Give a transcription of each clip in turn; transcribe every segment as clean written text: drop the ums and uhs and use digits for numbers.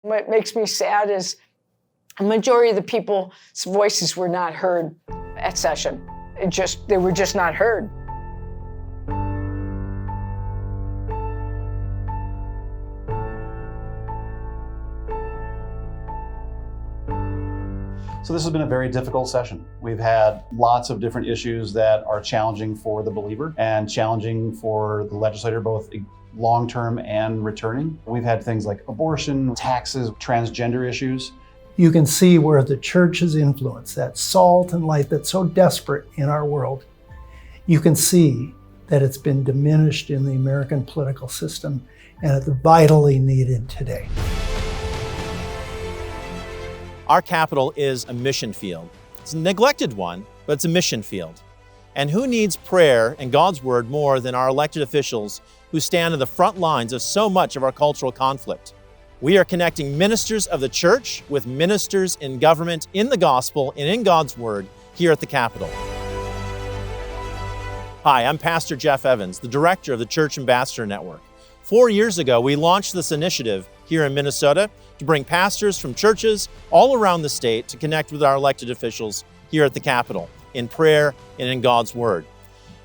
What makes me sad is a majority of the people's voices were not heard at session. They were just not heard. So this has been a very difficult session. We've had lots of different issues that are challenging for the believer and challenging for the legislator, both long-term and returning. We've had things like abortion, taxes, transgender issues. You can see where the church's influence, that salt and light that's so desperate in our world, you can see that it's been diminished in the American political system, and it's vitally needed today. Our capital is a mission field. It's a neglected one, but it's a mission field. And who needs prayer and God's word more than our elected officials who stand in the front lines of so much of our cultural conflict? We are connecting ministers of the church with ministers in government, in the gospel, and in God's word here at the Capitol. Hi, I'm Pastor Jeff Evans, the director of the Church Ambassador Network. 4 years ago, we launched this initiative here in Minnesota to bring pastors from churches all around the state to connect with our elected officials here at the Capitol in prayer and in God's Word.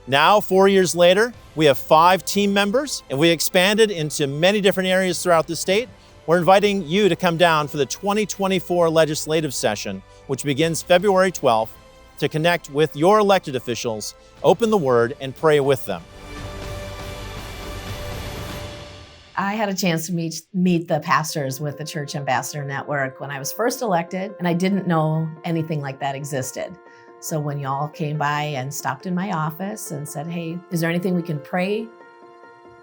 Now, 4 years later, we have 5 team members and we expanded into many different areas throughout the state. We're inviting you to come down for the 2024 legislative session, which begins February 12th, to connect with your elected officials, open the Word, and pray with them. I had a chance to meet the pastors with the Church Ambassador Network when I was first elected, and I didn't know anything like that existed. So when y'all came by and stopped in my office and said, hey, is there anything we can pray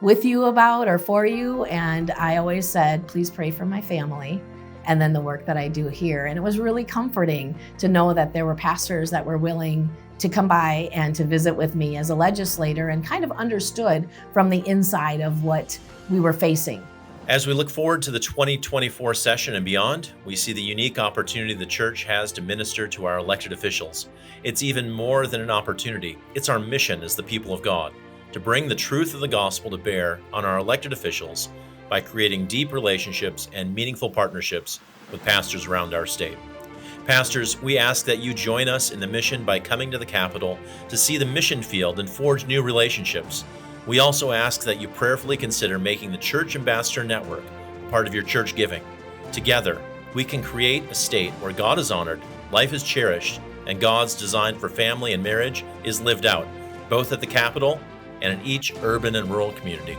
with you about or for you? And I always said, please pray for my family and then the work that I do here. And it was really comforting to know that there were pastors that were willing to come by and to visit with me as a legislator and kind of understood from the inside of what we were facing. As we look forward to the 2024 session and beyond, we see the unique opportunity the church has to minister to our elected officials. It's even more than an opportunity. It's our mission as the people of God to bring the truth of the gospel to bear on our elected officials by creating deep relationships and meaningful partnerships with pastors around our state. Pastors, we ask that you join us in the mission by coming to the Capitol to see the mission field and forge new relationships. We also ask that you prayerfully consider making the Church Ambassador Network part of your church giving. Together, we can create a state where God is honored, life is cherished, and God's design for family and marriage is lived out, both at the Capitol and in each urban and rural community.